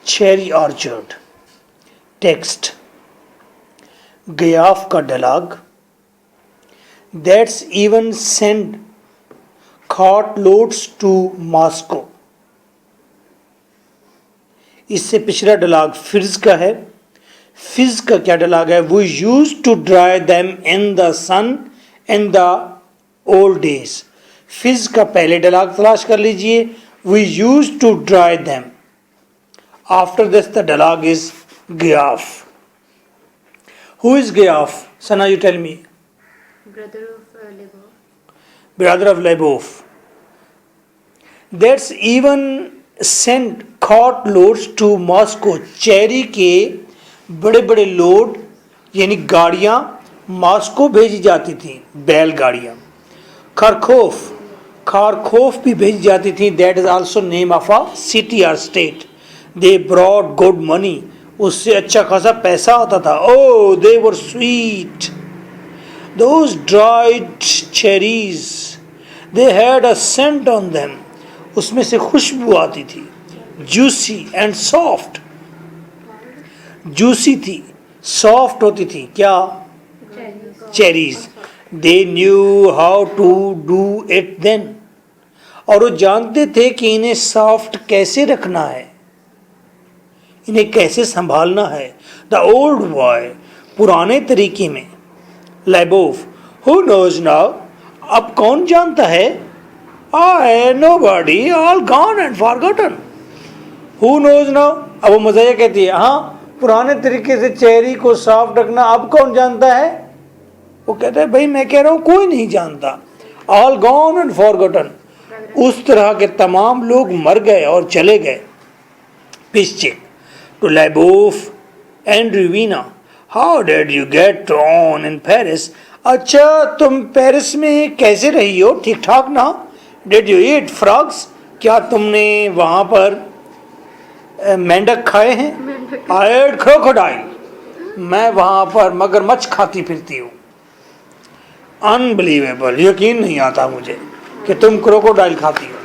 Cherry orchard. Text गयाफ का dialogue, that's even send caught loads to Moscow. इससे पिछला डायलॉग फिज का है। फिज का क्या डायलॉग है? We use to dry them in the sun in the old days. Firs का पहले डायलॉग तलाश कर लीजिए, we use to dry them. After this the dialogue is Gayev. Who is Gayev? सना, you tell me. Brother of Lebov. Brother of Lebov. That's even sent cart loads to Moscow. Cherry के बड़े बड़े load यानी गाड़ियाँ Moscow भेजी जाती थी, बैलगाड़ियाँ। खारखोफ भी भेजी जाती थी। That is also name of a city और state. They brought good money, उससे अच्छा खासा पैसा आता था। Oh they were sweet, those dried cherries, they had a scent on them, उसमें से खुशबू आती थी। juicy and soft, juicy थी, soft होती थी। क्या? cherries. they knew how to do it then, और वो जानते थे कि इन्हें सॉफ्ट कैसे रखना है, इन्हें कैसे संभालना है। द ओल्ड बॉय, पुराने तरीके में। लेबोव, who knows now, अब कौन जानता है? I, nobody, all gone and forgotten. Who knows now, अब वो मज़ाया कहती है, हाँ पुराने तरीके से चेरी को सॉफ्ट रखना अब कौन जानता है? वो कहता है भाई मैं कह रहा हूँ कोई नहीं जानता। All gone and forgotten, उस तरह के तमाम लोग मर गए और चले गए। पिस्चिक टू लेबोव एंड रूवीना, how did you get on in Paris? अच्छा तुम पेरिस में कैसे रही हो? ठीक ठाक ना? Did you eat frogs? क्या तुमने वहाँ पर मेंढक खाए हैं? आई एट क्रोकोडाइल, मैं वहाँ पर मगरमच्छ खाती फिरती हूँ। अनबिलीवेबल, यकीन नहीं आता मुझे कि तुम क्रोकोडाइल खाती हो।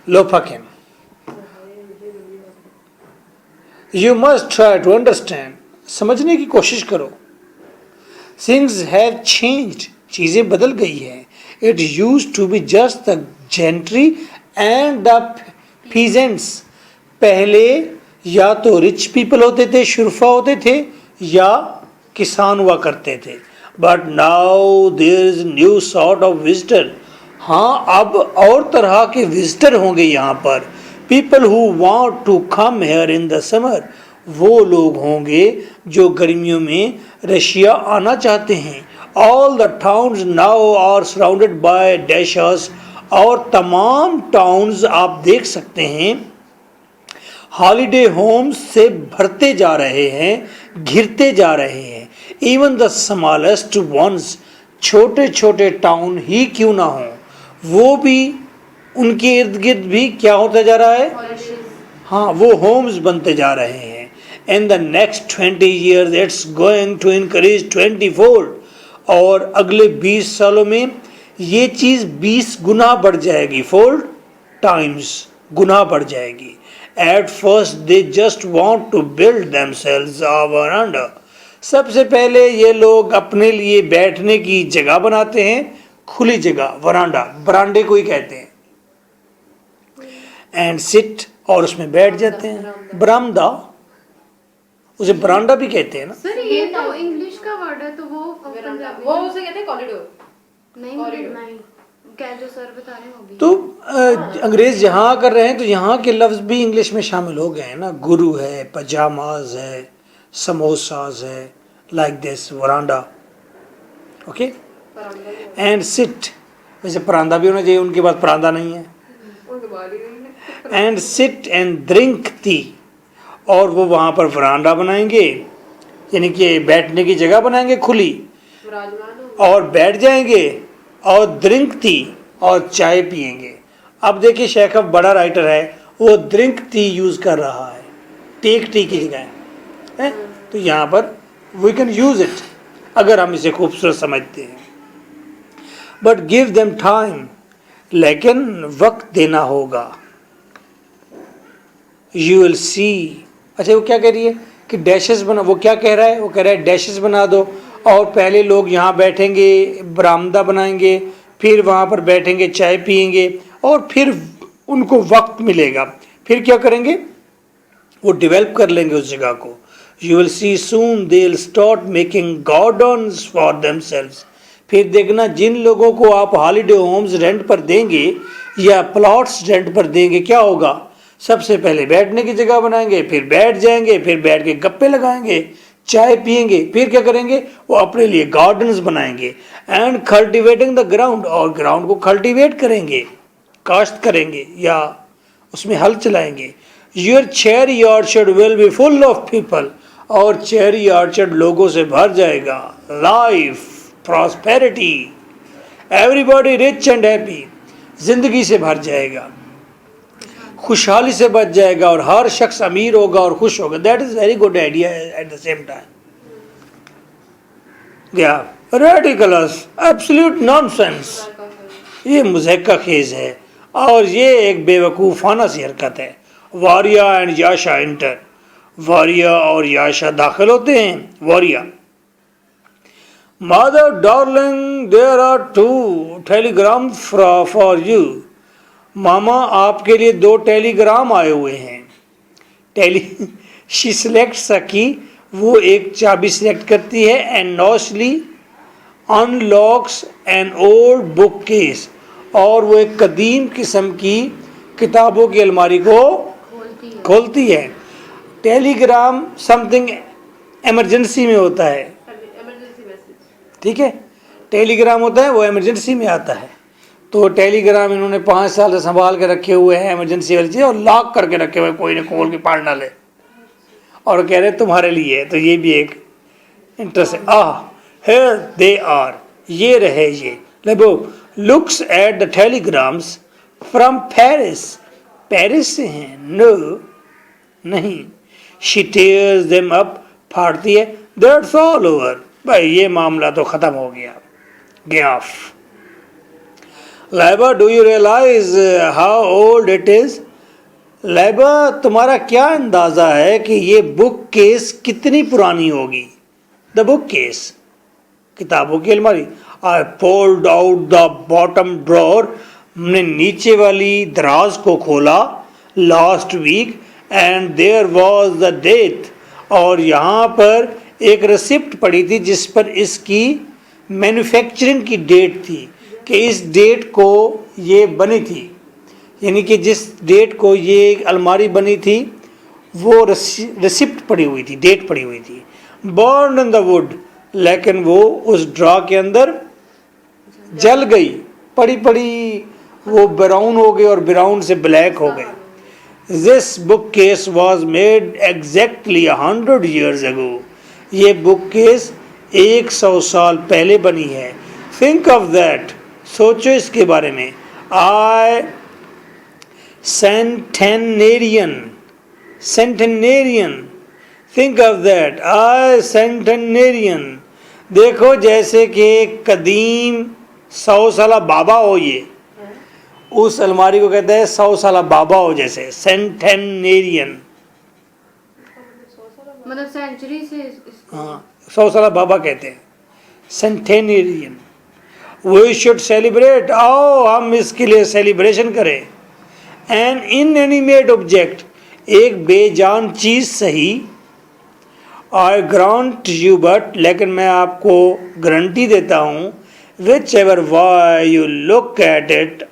लोफाकिन, You must try to understand, समझने की कोशिश करो। Things have changed, चीज़ें बदल गई हैं। It used to be just the gentry and the peasants, पहले या तो रिच पीपल होते थे, शुरफा होते थे, या किसान हुआ करते थे। But now there is new sort of visitor, हाँ अब और तरह के विजिटर होंगे यहाँ पर। People who want to come here in the summer, वो लोग होंगे जो गर्मियों में रशिया आना चाहते हैं। All the towns now are surrounded by dachas, और तमाम टाउन्स आप देख सकते हैं हॉलीडे होम्स से भरते जा रहे हैं, घिरते जा रहे हैं। इवन द स्मॉलेस्ट वंस, छोटे छोटे टाउन ही क्यों ना हो, वो भी उनके इर्द गिर्द भी क्या होता जा रहा है? हाँ, वो होम्स बनते जा रहे हैं। In the next 20 years it's going to increase 20-fold, और अगले 20 सालों में ये चीज़ 20 गुना बढ़ जाएगी। फोल्ड टाइम्स, गुना बढ़ जाएगी। At first they just want to build themselves a veranda, सबसे पहले ये लोग अपने लिए बैठने की जगह बनाते हैं, खुली जगह, वरांडा, बरांडे को ही कहते हैं। एंड सिट, और उसमें बैठ जाते हैं। बरामदा, उसे बरांडा भी कहते हैं ना। सर ये तो इंग्लिश का वर्ड है, तो वो उसे कहते हैं कॉरिडोर। नहीं, क्या जो सर बता रहे हैं वो भी। तो अंग्रेज यहाँ कर रहे हैं तो यहाँ के लफ्ज़ भी इंग्लिश में शामिल हो गए हैं ना। गुरु है, पजामाज है, समोसाज है, like this veranda. Okay, and sit, वैसे परांदा भी होना चाहिए, उनके पास परांदा नहीं है। And sit and drink tea, और वो वहाँ पर वरांडा बनाएंगे, यानी कि बैठने की जगह बनाएंगे खुली, और बैठ जाएंगे और ड्रिंक टी, और चाय पिएंगे। अब देखिए शेखव बड़ा राइटर है, वो ड्रिंक टी यूज़ कर रहा है, टेक टी की जगह है। तो यहाँ पर वी कैन यूज़ इट अगर हम इसे खूबसूरत समझते हैं। बट गिव देम टाइम, लेकिन वक्त देना होगा। You will see. अच्छा वो क्या कह रही है कि डैशेस बना, वो क्या कह रहा है, वो कह रहा है डैशेस बना दो और पहले लोग यहाँ बैठेंगे, बरामदा बनाएंगे, फिर वहाँ पर बैठेंगे, चाय पियेंगे और फिर उनको वक्त मिलेगा, फिर क्या करेंगे, वो डेवलप कर लेंगे उस जगह को। You will see soon they will start making gardens for themselves. फिर देखना जिन लोगों को आप हॉलीडे होम्स रेंट पर देंगे या प्लॉट्स रेंट पर देंगे, क्या होगा, सबसे पहले बैठने की जगह बनाएंगे, फिर बैठ जाएंगे, फिर बैठ के गप्पे लगाएंगे, चाय पियेंगे, फिर क्या करेंगे, वो अपने लिए गार्डन्स बनाएंगे। एंड कल्टिवेटिंग द ग्राउंड, और ग्राउंड को कल्टिवेट करेंगे, काश्त करेंगे या उसमें हल चलाएंगे। Your cherry orchard will be full of people, और चेरी ऑर्चर्ड लोगों से भर जाएगा। Life, prosperity, everybody rich and happy, जिंदगी से भर जाएगा, खुशहाली से बच जाएगा और हर शख्स अमीर होगा और खुश होगा। That is very good idea at the same time. क्या रेडिकलस, एब्सोल्यूट नॉनसेंस, ये मुज़हका खेज है और ये एक बेवकूफ़ाना सी हरकत है। वारिया एंड याशा इंटर, वारिया और याशा दाखिल होते हैं। Varya, mother darling there are 2 telegram for you. मामा आपके लिए 2 टेलीग्राम आए हुए हैं। शी सिलेक्ट्स अ की, वो एक चाबी सिलेक्ट करती है। एंड नॉस्ली unlocks an old bookcase, और वो एक कदीम किस्म की किताबों की अलमारी को खोलती है। टेलीग्राम समथिंग इमरजेंसी में होता है, इमरजेंसी मैसेज। ठीक है, टेलीग्राम होता है वो इमरजेंसी में आता है। तो टेलीग्राम इन्होंने 5 साल से संभाल के रखे हुए हैं, इमरजेंसी वाली चीज़, और लॉक करके रखे हुए, कोई ने खोल के पार ना ले, और कह रहे तुम्हारे लिए है। तो ये भी एक इंटरेस्ट है। हियर दे आर, ये रहे ये। लेबो looks at the telegrams from Paris, Paris से हैं। नो, नहीं। शी टेयर्स देम अप, फाड़ती है। दैट्स ऑल ओवर, भाई ये मामला तो ख़त्म हो गया। गया। Laiba, do you realise how old it is? Laiba, तुम्हारा क्या अंदाज़ा है कि ये बुक केस कितनी पुरानी होगी? द बुक केस, किताबों की अलमारी। I pulled out the bottom drawer, हमने नीचे वाली दराज को खोला। Last weekend there was the date, और यहाँ पर एक रिसिप्ट पड़ी थी जिस पर इसकी मैन्युफैक्चरिंग की डेट थी, कि इस डेट को ये बनी थी, यानी कि जिस डेट को ये अलमारी बनी थी वो रिसिप्ट पड़ी हुई थी, डेट पड़ी हुई थी। बर्न इन द वुड, लेकिन वो उस ड्रॉ के अंदर जल गई, पड़ी पड़ी वो ब्राउन हो गई और ब्राउन से ब्लैक हो गई। This book case was made exactly 100 years ago, ये बुक केस 100 साल पहले बनी है। थिंक ऑफ दैट, सोचो इसके बारे में। आई सेंटेनेरियन, सेंटेनेरियन, थिंक ऑफ दैट। आई सेंटेनेरियन, देखो जैसे कि कदीम 100 साला बाबा हो, ये उस अलमारी को कहते हैं 100 साला बाबा हो, जैसे सेंटेनेरियन, मतलब सेंचुरी से हाँ 100 साला बाबा कहते हैं सेंटेनेरियन। वी शुड सेलिब्रेट, आओ हम इसके लिए सेलिब्रेशन करें। एन इनएनिमेट ऑब्जेक्ट, एक बेजान चीज़ सही। आई ग्रांट यू बट, लेकिन मैं आपको गारंटी देता हूँ, which ever why you look at it,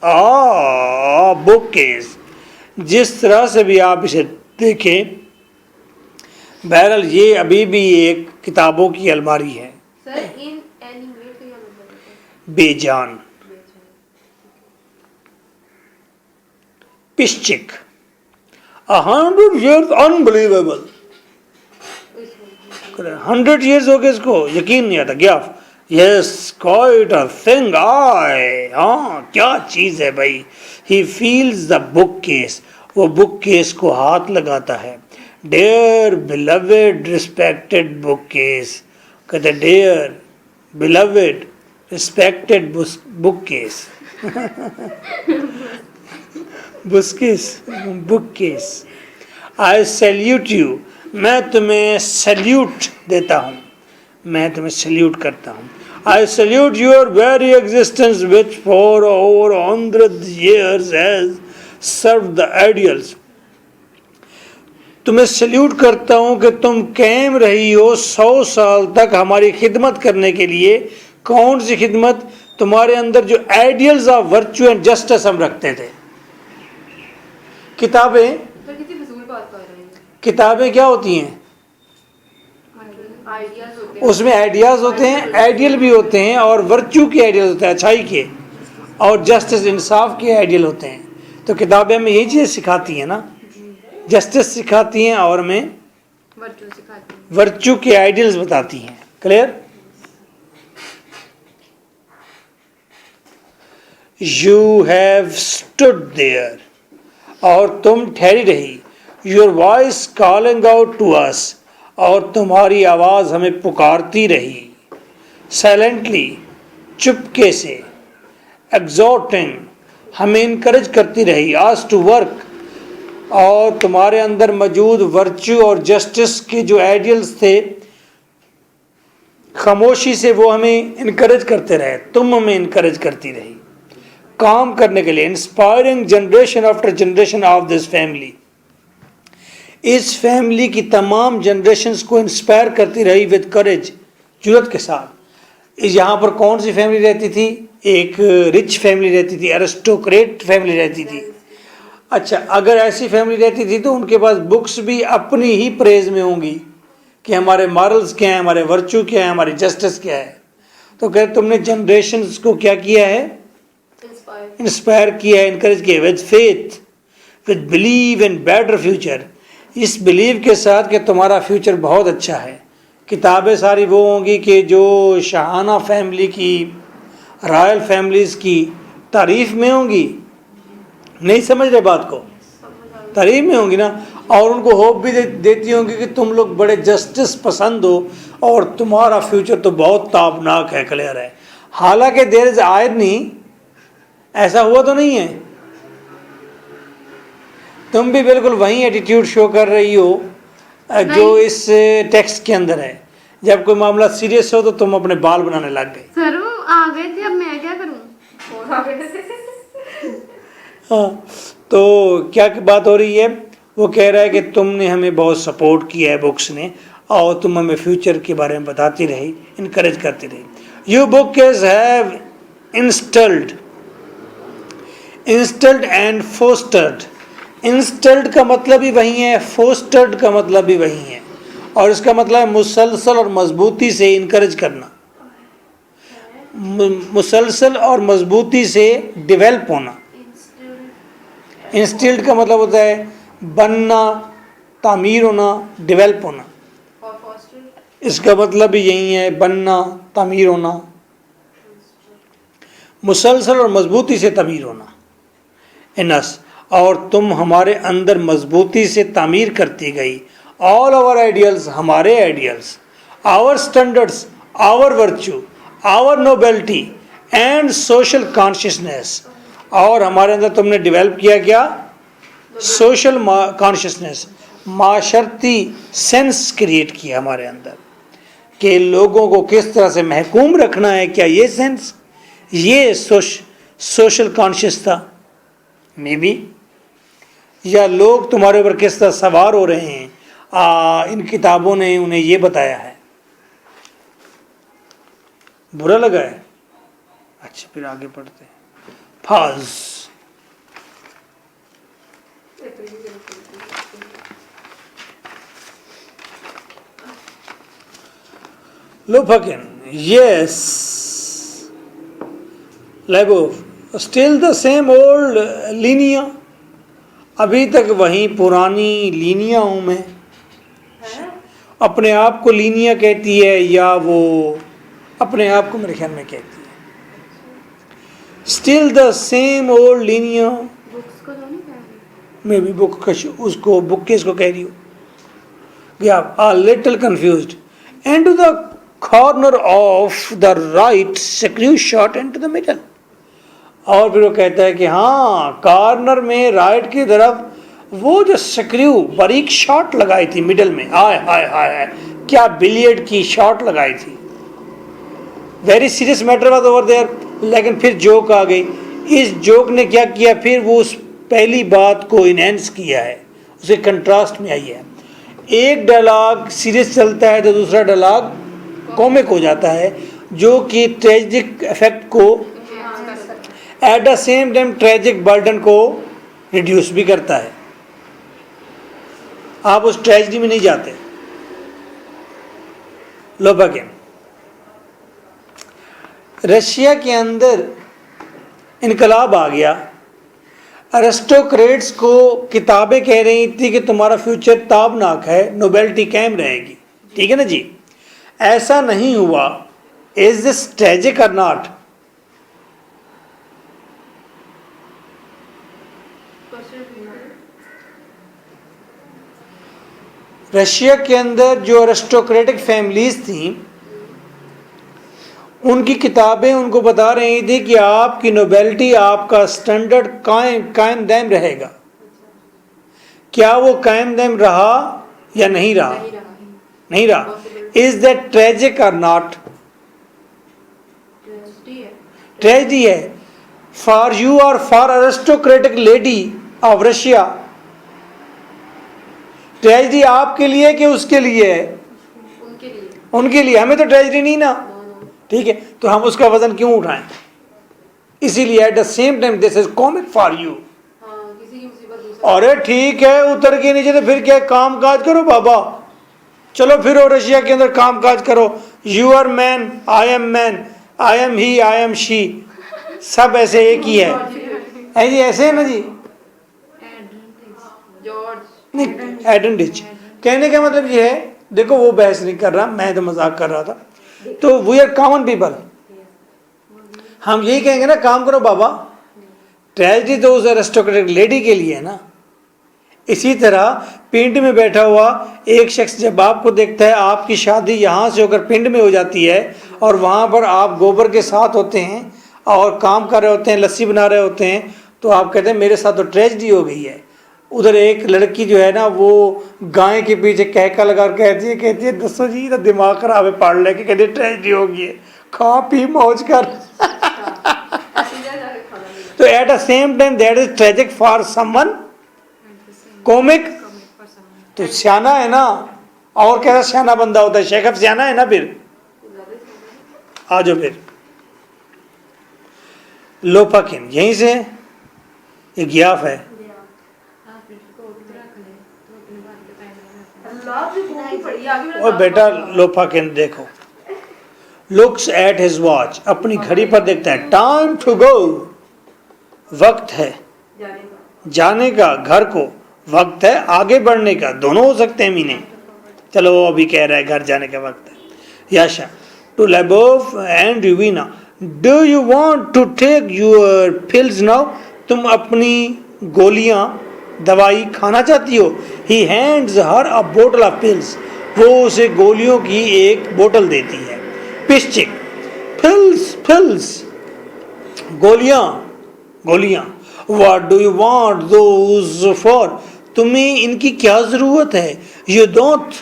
book case, जिस तरह से भी आप इसे देखें, बहरहाल ये अभी भी एक किताबों की अलमारी है। सर इन एनिमेट का क्या मतलब है? बेजान, पिश्चिक, 100 years, अनबिलीवेबल। 100 years हो गए इसको, यकीन नहीं आता। क्या? यस, क्वाइट अ थिंग, आय, हाँ क्या चीज़ है भाई। He feels the bookcase, वो बुक केस को हाथ लगाता है। Dear beloved respected bookcase, कहते dear beloved respected bookcase, bookcase, I salute you, मैं तुम्हें सैल्यूट देता हूँ, मैं तुम्हें सैल्यूट करता हूँ। I salute your very existence which for over 100 years has serve the ideals. तुम्हें सैल्यूट करता हूँ कि तुम कायम रही हो 100 साल तक हमारी खिदमत करने के लिए। कौन सी खिदमत? तुम्हारे अंदर जो ideals of virtue and justice हम रखते थे। किताबें, तो कितनी फजूल बात कर रहे हैं। किताबें क्या होती हैं? आइडियाज होते हैं, उसमें आइडियाज होते हैं, आइडियल भी होते हैं, और वर्च्यू के आइडियल होते हैं, अच्छाई के, और जस्टिस इंसाफ के आइडियल होते हैं। तो किताबें हमें यही चीज़ सिखाती हैं ना, जस्टिस सिखाती हैं और हमें वर्चू सिखाते हैं। वर्च्यू के आइडियल्स बताती हैं। Clear? You have stood there, और तुम ठहरी रही। Your voice calling out to us, और तुम्हारी आवाज़ हमें पुकारती रही। साइलेंटली, चुपके से। एग्जॉर्टिंग, हमें इनकरेज करती रही। आस टू वर्क, और तुम्हारे अंदर मौजूद वर्च्यू और जस्टिस के जो आइडियल्स थे, खामोशी से वो हमें इनकरेज करते रहे, तुम हमें इनकरेज करती रही काम करने के लिए। Inspiring generation after generation of this family, इस फैमिली की तमाम जनरेशन्स को इंस्पायर करती रही विद करेज, जुर्रत के साथ। यहाँ पर कौन सी फैमिली रहती थी? एक रिच फैमिली रहती थी, एरिस्टोक्रेट फैमिली रहती थी। अच्छा, अगर ऐसी फैमिली रहती थी तो उनके पास बुक्स भी अपनी ही प्रेज में होंगी कि हमारे मॉरल्स क्या हैं, हमारे वर्च्यू क्या है, हमारी जस्टिस क्या है। तो कहते तुमने जनरेशन्स को क्या किया है? इंस्पायर किया है, इनकरेज किया। With faith, with believe in better future, इस बिलीव के साथ कि तुम्हारा फ्यूचर बहुत अच्छा है। किताबें सारी वो होंगी कि जो शाहाना फैमिली की, रॉयल फैमिलीज़ की तारीफ़ में होंगी। नहीं समझ रहे बात को? तारीफ में होंगी ना, और उनको होप भी देती होंगी कि तुम लोग बड़े जस्टिस पसंद हो और तुम्हारा फ्यूचर तो बहुत ताबनाक है, क्लियर है। हालांकि देयर इज आयरनी, ऐसा हुआ तो नहीं है। तुम भी बिल्कुल वही एटीट्यूड शो कर रही हो जो इस टेक्स्ट के अंदर है। जब कोई मामला सीरियस हो तो तुम अपने बाल बनाने लग गए। सर वो आ गए थे, अब मैं क्या करूं? हाँ, तो क्या बात हो रही है? वो कह रहा है कि तुमने हमें बहुत सपोर्ट किया है बुक्स ने, और तुम हमें फ्यूचर के बारे में बताती रही, इनकरेज करती रही। You book is have instilled and fostered. Instilled का मतलब भी वही है, फोस्टर्ड का मतलब भी वही है, और इसका मतलब है मुसलसल और मजबूती से इनकरेज करना, मुसलसल और मजबूती से डेवलप होना। इंस्टिल्ड का मतलब होता है बनना, तामीर होना, डेवलप होना। इसका मतलब भी यही है, बनना, तामीर होना, मुसलसल और मजबूती से तामीर होना। इनस, और तुम हमारे अंदर मजबूती से तामीर करती गई। ऑल आवर आइडियल्स, हमारे ideals, our standards, our virtue, our nobility and social consciousness, और हमारे अंदर तुमने डेवलप किया क्या? सोशल कॉन्शियसनेस, माशरती सेंस क्रिएट किया हमारे अंदर कि लोगों को किस तरह से महकूम रखना है। क्या ये सेंस, ये सोशल कॉन्शियस था मे बी, या लोग तुम्हारे ऊपर किस तरह सवार हो रहे हैं, इन किताबों ने उन्हें ये बताया है। बुरा लगा है? अच्छा, फिर आगे पढ़ते हैं। फाज, Lupakin, yes, Labov, still the same old linear, अभी तक वही पुरानी लीनिया हूँ मैं। अपने आप को लीनिया कहती है या वो अपने आप को मेरे ख्याल में कहती है। Still the same old Linnaea, books को तो नहीं कह रही। मे बी बुक उसको बुक किस को कह रही हो? या a little confused, and to the corner of the right screw shot into the middle, और फिर वो कहता है कि हाँ, कॉर्नर में राइट की तरफ वो जो स्क्रू बारीक शॉट लगाई थी मिडल में, हाय हाय हाय हाय, क्या बिलियर्ड की शॉट लगाई थी। Very serious matter was over there, लेकिन फिर जोक आ गई। इस जोक ने क्या किया, फिर वो उस पहली बात को इनहेंस किया है, उसे कंट्रास्ट में आई है। एक डायलॉग सीरियस चलता है तो दूसरा डायलॉग कॉमिक हो जाता है, जो कि ट्रेजिक इफेक्ट को at the same time tragic burden को रिड्यूस भी करता है। आप उस ट्रेजिडी में नहीं जाते। लोपाकिन, रशिया के अंदर इनकलाब आ गया। अरिस्टोक्रेट्स को किताबें कह रही थी कि तुम्हारा फ्यूचर ताबनाक है, नोबेलिटी कायम रहेगी, ठीक है ना जी। ऐसा नहीं हुआ। इज दिस ट्रेजिक और नॉट? रशिया के अंदर जो अरिस्टोक्रेटिक फैमिलीज थी, उनकी किताबें उनको बता रही थी कि आपकी नोबेलिटी, आपका स्टैंडर्ड कायम दायम रहेगा। क्या वो कायम दायम रहा या नहीं रहा? नहीं रहा। इज दैट ट्रेजिक और नॉट? ट्रेजिडी है। फॉर यू और for aristocratic lady of Russia, tragedy आपके लिए कि उसके लिए है? उनके लिए। उनके लिए। हमें तो ट्रेजिडी नहीं ना, ठीक है, तो हम उसका वजन क्यों उठाएं? इसीलिए at the same time this is comic for you. किसी की मुसीबत दूसरा। अरे ठीक है, उतर के नीचे तो फिर क्या, काम काज करो बाबा, चलो फिर रशिया के अंदर काम काज करो। You are man, I am man, I am he, I am she, सब ऐसे एक ही है जी, ऐसे है ना जी। जॉर्ज नहीं, एडवांटेज कहने का मतलब ये है, देखो वो बहस नहीं कर रहा, मैं तो मजाक कर रहा था। तो वी आर कॉमन पीपल, हम यही कहेंगे ना, काम करो बाबा। ट्रेजिडी तो उस एरिस्टोक्रेटिक लेडी के लिए है ना। इसी तरह पिंड में बैठा हुआ एक शख्स जब आपको देखता है, आपकी शादी यहाँ से होकर पिंड में हो जाती है और वहाँ पर आप गोबर के साथ होते हैं और काम कर रहे होते हैं, लस्सी बना रहे होते हैं, तो आप कहते हैं मेरे साथ तो ट्रेजिडी हो गई है। उधर एक लड़की जो है ना, वो गाय के पीछे कहका लगा कहती है दसो जी तो दिमाग खराब है पढ़ ले के, कहती ट्रेजिडी हो गई है, खा पी मौज कर। तो at the same time that is tragic for someone, comic. तो सियाना है ना, और कैसा सियाना बंदा होता है, शेखफ सियाना है ना। फिर आ जाओ फिर लोपाकिन, यहीं से एक गियाफ है। और बेटा लोपाकिन देखो, लुक्स एट हिज वॉच, अपनी घड़ी पर देखता है, टाइम टू गो, वक्त है जाने का, घर को, वक्त है आगे बढ़ने का, दोनों हो सकते हैं मीने। चलो वो अभी कह रहा है घर जाने का वक्त है। याशा टू लेबोव एंड यूवीना, do you want to take your pills now, तुम अपनी गोलियां, दवाई खाना चाहती हो। ही हैंड्स हर अ बोतल ऑफ पिल्स, वो उसे गोलियों की एक बोतल देती है। पिश्चिक, पिल्स पिल्स, गोलियां गोलियां। What do you want those for, तुम्हें इनकी क्या जरूरत है। यू डोंट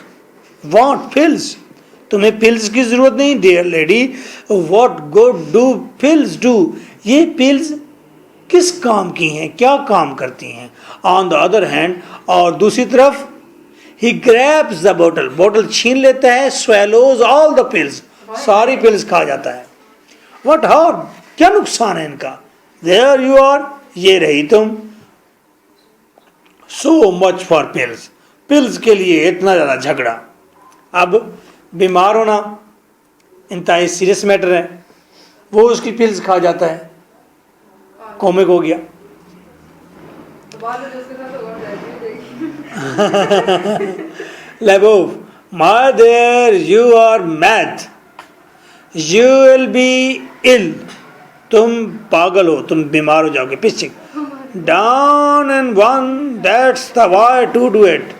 वांट पिल्स, तुम्हें पिल्स की जरूरत नहीं। Dear lady, what good do pills do, ये पिल्स किस काम की हैं, क्या काम करती हैं। ऑन द अदर हैंड, और दूसरी तरफ, ही ग्रैब्स द बोतल, बोतल छीन लेता है। स्वेलोज ऑल द पिल्स, सारी पिल्स खा जाता है। व्हाट हार्म, क्या नुकसान है इनका। देयर यू आर, ये रही तुम। So much for pills, pills के लिए इतना ज़्यादा झगड़ा। अब बीमार होना इंतहाई सीरियस मैटर है, वो उसकी पिल्स खा जाता है, कॉमिक हो गया। Lyubov, my dear you are mad, you will be ill, तुम पागल हो, तुम बीमार हो जाओगे। Pishchik, down and one, that's the way to do it,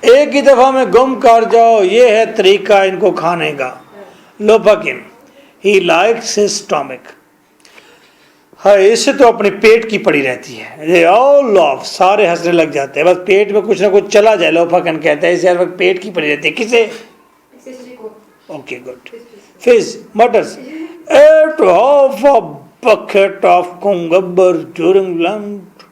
एक ही दफा में गुम कर जाओ, ये है तरीका इनको खाने का। लोपाकिन, ही लाइक्स हिज स्टमक, हाँ, इससे तो अपने पेट की पड़ी रहती है, ये ऑल ऑफ सारे हंसने लग जाते हैं, बस पेट में कुछ ना कुछ चला जाए। लोफाकन कहता है इसे हर वक्त पेट की पड़ी रहती है। किसे? किसी को okay good. Firs mutters ate half a bucket of cucumber during lunch.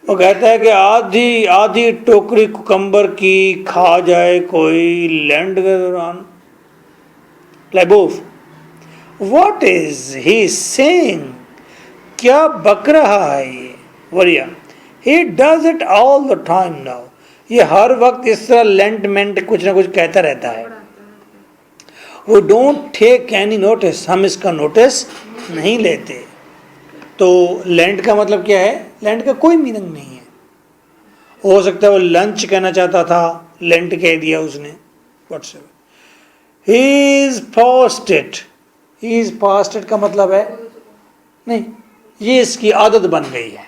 वो कहता है कि आधी आधी टोकरी कुकम्बर की खा जाए कोई लैंड के दौरान। लेबोफ व्हाट इज ही सेइंग? क्या बक रहा है ये? वरिया he does it all the time now. ये हर वक्त इस तरह लेंटमेंट कुछ ना कुछ कहता रहता है। वो डोंट टेक एनी नोटिस, हम इसका नोटिस नहीं लेते। तो लैंड का मतलब क्या है? लैंड का कोई मीनिंग नहीं है। हो सकता है वो लंच कहना चाहता था, लेंट कह दिया उसने। Whatsoever he is past it. He is past it का मतलब है नहीं, ये इसकी आदत बन गई है।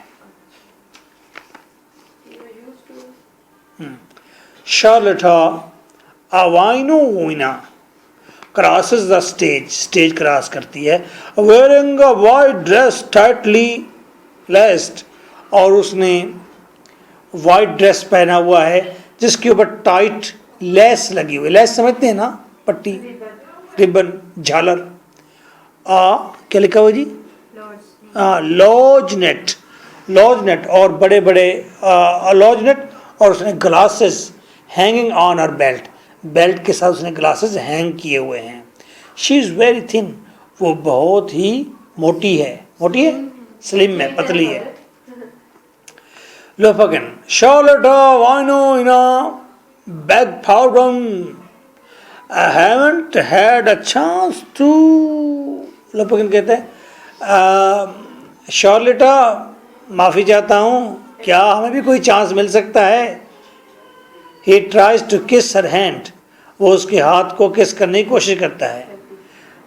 Charlotta Ivanovna crosses the stage, stage cross करती है। Wearing a white dress tightly laced, और उसने वाइट ड्रेस पहना हुआ है जिसके ऊपर टाइट लेस लगी हुई। लेस समझते हैं ना? पट्टी, रिबन, झालर। क्या लिखा हुआ जी? लॉज नेट, लॉज नेट और बड़े बड़े लॉज नेट। और उसने glasses hanging on her belt, belt के साथ उसने ग्लासेस हैंग किए हुए हैं। शी इज़ वेरी थिन, वो बहुत ही मोटी है। मोटी है, स्लिम है, पतली है। Lopagan, Charlotte, Wino, beg pardon, I haven't had a chance to. लोपागन कहते हैं शार्लेटा माफ़ी चाहता हूँ, क्या हमें भी कोई चांस मिल सकता है? He tries to kiss her hand, वो उसके हाथ को किस करने की कोशिश करता है।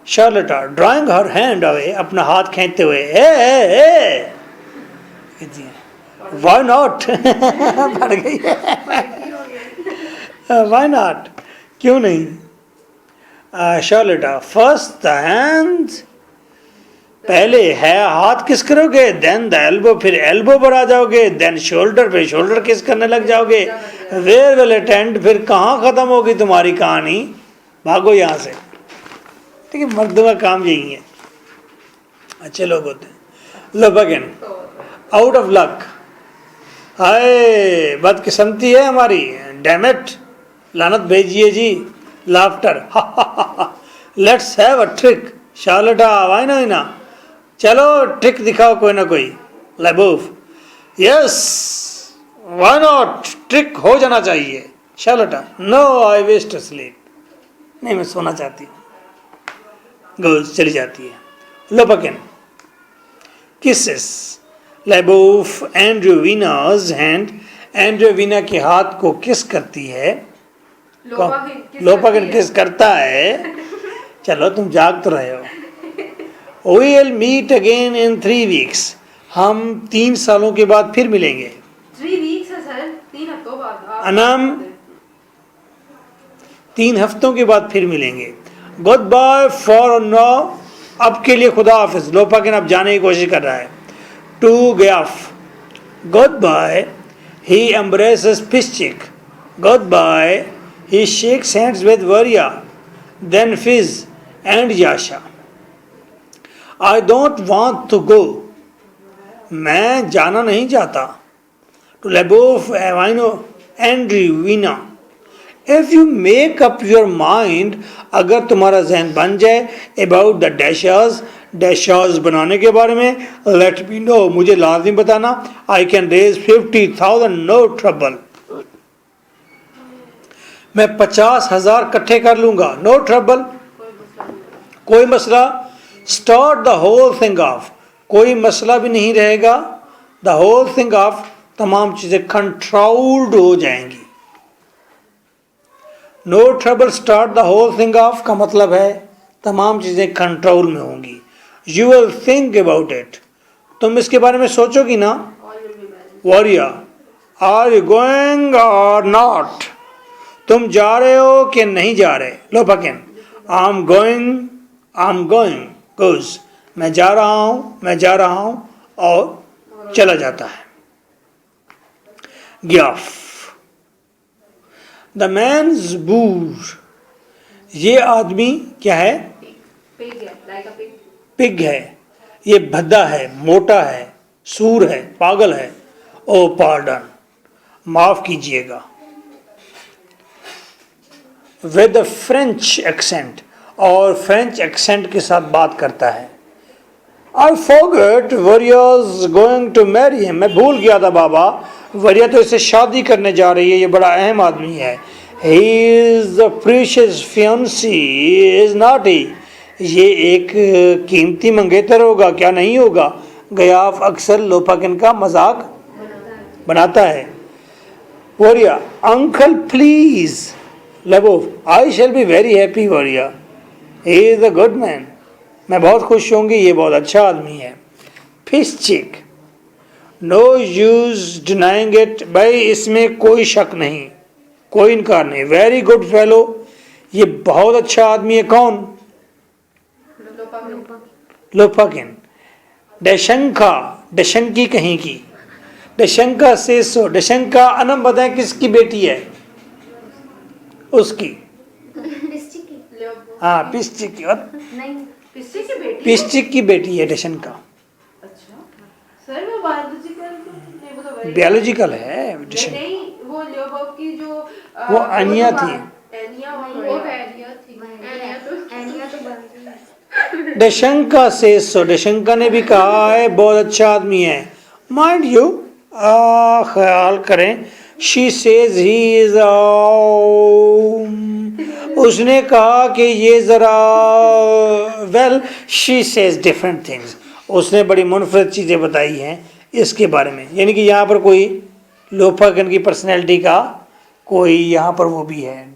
शार्लेटा ड्राइंग हर हैंड अवे, अपना हाथ खींचते हुए, ए Why not? बढ़ गई Why not? क्यों नहीं? शार्लेटा फर्स्ट द हैंड्स, पहले है हाथ किस करोगे, देन द एल्बो, फिर एल्बो पर आ जाओगे, देन शोल्डर, फिर शोल्डर किस करने लग जाओगे। वेयर विल इट एंड, फिर कहाँ खत्म होगी तुम्हारी कहानी? भागो यहाँ से। ठीक है, मर्दों का काम यही है, अच्छे लोग होते हैं। Low again, out of luck, हाय बदकिस्मती है हमारी, डैमेट, लानत भेजिए जी। Laughter, let's have a trick. Charlotta why ना, चलो ट्रिक दिखाओ कोई ना कोई। Lyubov, yes why not, trick हो जाना चाहिए। Charlotta, no I wish to sleep, नहीं मैं सोना चाहती हूँ। गोज, चली जाती है। लोपकिन, किसेस। लेबोफ एंड्रोविना's हैंड, एंड्रोविना के हाथ को किस करती है। लोपाकिन किस करता है। चलो तुम जाग तो रहे हो। We will meet again in 3 weeks, हम 3 सालों के बाद फिर मिलेंगे। 3 weeks है सर, 3 हफ्तों बाद। अनाम 3 हफ्तों के बाद फिर मिलेंगे। गुड बाय फॉर नाउ, अब के लिए खुदा हाफिज। लोपाकिन अब जाने की कोशिश कर रहा है। To Gayev, good bye. He embraces Pishchik, good bye. He shakes hands with Varya, then Firs and Yasha. I don't want to go, मैं जाना नहीं चाहता। टू लेबोफ एवाइनो Andreyevna, if you make up your mind, अगर तुम्हारा जहन बन जाए, अबाउट द डैशर्स, डैशर्स बनाने के बारे में, लेट मी नो, मुझे लाजमी बताना। I can raise 50,000, no trouble, मैं 50,000 इकट्ठे कर लूंगा, नो ट्रबल, कोई मसला। Start the whole thing off, कोई मसला भी नहीं रहेगा। द होल थिंग ऑफ, तमाम चीजें कंट्रोल्ड हो जाएंगी। No trouble start the whole thing off का मतलब है तमाम चीजें कंट्रोल में होंगी। You will think about it, तुम इसके बारे में सोचोगी ना। Varya, are you going or not, तुम जा रहे हो कि नहीं जा रहे। Lopakhin, I am going, goes, मैं जा रहा हूँ और चला जाता है। ग्याफ, द मैन्स बूर, ये आदमी क्या है? पिग है, लाइक अ पिग। पिग है, ये भद्दा है, मोटा है, सूर है, पागल है। ओ पार्डन, माफ कीजिएगा। विद फ्रेंच एक्सेंट, और फ्रेंच एक्सेंट के साथ बात करता है। I forget Varya's going to marry him, मैं भूल गया था बाबा, वरिया तो इससे शादी करने जा रही है, ये बड़ा अहम आदमी है। He is the precious fiancée, is not ही, ये एक कीमती मंगेतर होगा, क्या नहीं होगा? गयाफ अक्सर लोपाकिन का मजाक बनाता है। Varya, uncle please. Lyubov, I shall be very happy Varya, he is a good man, मैं बहुत खुश होंगी, ये बहुत अच्छा आदमी है। फिश चिक, नो यूज डिनाइंग इट, भाई इसमें कोई शक नहीं, कोई इनकार नहीं। वेरी गुड फेलो, ये बहुत अच्छा आदमी है। कौन? लोपाकिन। डशंका, डशंकी कहीं की, डशंका से सो, डशंका अनम बताएं किसकी बेटी है? उसकी, हाँ पिस्टिक की, और नहीं, पिस्सी की बेटी। पिस्टिक की बेटी है डशंका। अच्छा सर, वो बायोलॉजिकल नहीं, वो तो very- बियोलॉजिकल है नहीं डशंका। नहीं, वो लियोबॉब की जो वो अनिया तो थी। एनिया, वो वो वैरिया थी। एनिया तो बनती है। डशंका से सो, डशंका ने भी कहा है बहुत अच्छा आदमी है। माइंड यू, ख्याल करें, शी सेज ही इज, उसने कहा कि ये जरा, well she says different things, उसने बड़ी मुनफरद चीज़ें बताई हैं इसके बारे में। यानी कि यहाँ पर कोई लोपाकिन की पर्सनैलिटी का कोई यहाँ पर वो भी है,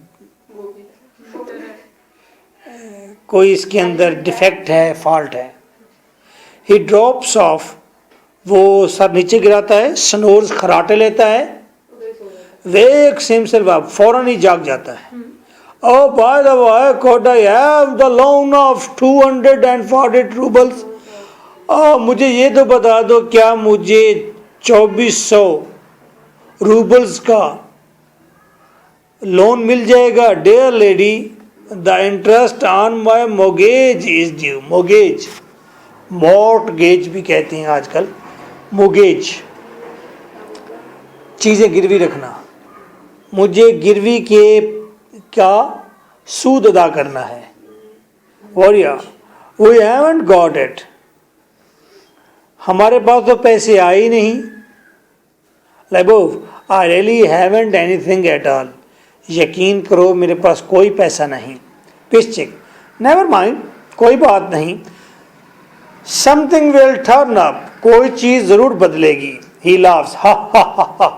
कोई इसके अंदर डिफेक्ट है, फॉल्ट है। ही ड्रॉप्स ऑफ, वो सर नीचे गिराता है। स्नोर्स, खराटे लेता है। वेक हिमसेल्फ, फौरन ही जाग जाता है। Oh, by the way, could I have the loan of 240 rubles? मुझे ये तो बता दो, क्या मुझे 2400 रूबल्स का लोन मिल जाएगा? Dear lady, the interest on my mortgage is due. mortgage, mortgage भी कहते हैं आजकल, mortgage, चीज़ें गिरवी रखना, मुझे गिरवी के का सूद अदा करना है। वरिया, वी हैवंट गॉट इट, हमारे पास तो पैसे आए ही नहीं। Lyubov, I really haven't anything at all, यकीन करो मेरे पास कोई पैसा नहीं। पिस्टिक, नेवर माइंड, कोई बात नहीं। समथिंग विल टर्न अप, कोई चीज़ ज़रूर बदलेगी। ही लाफ्स, हा हा हा हा,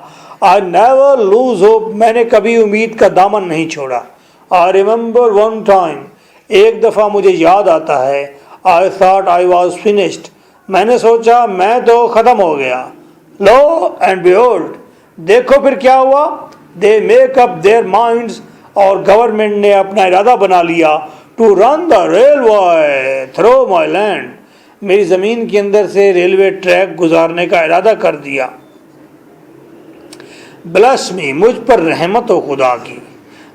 आई नेवर लूज होप, मैंने कभी उम्मीद का दामन नहीं छोड़ा। आई रिमेंबर वन टाइम, एक दफ़ा मुझे याद आता है, I thought I was finished, मैंने सोचा मैं तो ख़त्म हो गया। लो एंड बिहोल्ड, देखो फिर क्या हुआ। They make up their minds, और गवर्नमेंट ने अपना इरादा बना लिया, to run the railway through my land, मेरी ज़मीन के अंदर से रेलवे ट्रैक गुजारने का इरादा कर दिया। ब्लस मी, मुझ पर रहमत हो खुदा की।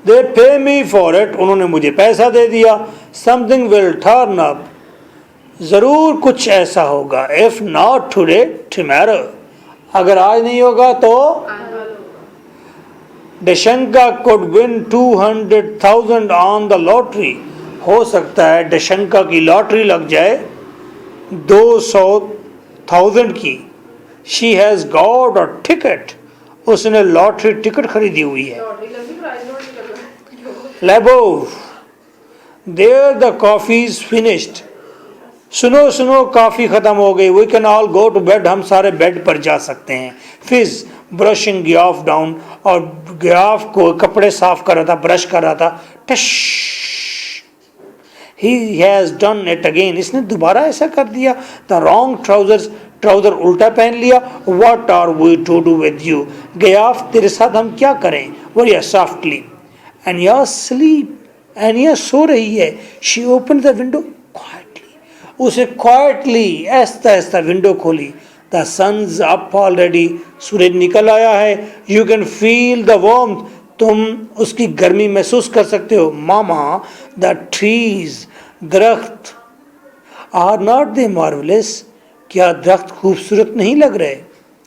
दे पे मी फॉर इट, उन्होंने मुझे पैसा दे दिया। समथिंग विल टर्न अप, ज़रूर कुछ ऐसा होगा। इफ़ नॉट टुडे टुमारो, अगर आज नहीं होगा तो। Dashenka could win 200,000 on the lottery, हो सकता है डशंका की लॉटरी लग जाए 200,000 की। She has got a ticket, उसने लॉटरी टिकट खरीदी हुई है। लॉटरी लगी, प्राइज लॉट निकल रहा है। Lyubov, there the coffee is finished, सुनो सुनो कॉफ़ी ख़त्म हो गई। We can all go to bed, हम सारे बेड पर जा सकते हैं। फिज, ब्रशिंग गियाफ डाउन, और गियाफ को कपड़े साफ कर रहा था, ब्रश कर रहा था। Tush, he has done it again, इसने दोबारा ऐसा कर दिया। द रॉन्ग ट्राउजर्स, ट्राउज़र उल्टा पहन लिया। What are we to do with you, Gayev तेरे साथ हम क्या करें। Varya softly, Anya sleep, Anya सो रही है। She open the window quietly, उसे क्वाइटली आहिस्ता आहिस्ता विंडो खोली। द सन्स अप ऑलरेडी, सूरज निकल आया है। You can feel the warmth, तुम उसकी गर्मी महसूस कर सकते हो। मामा, द ट्रीज, दरख्त, आर नॉट दे मार्वलेस, क्या दरख्त खूबसूरत नहीं लग रहे?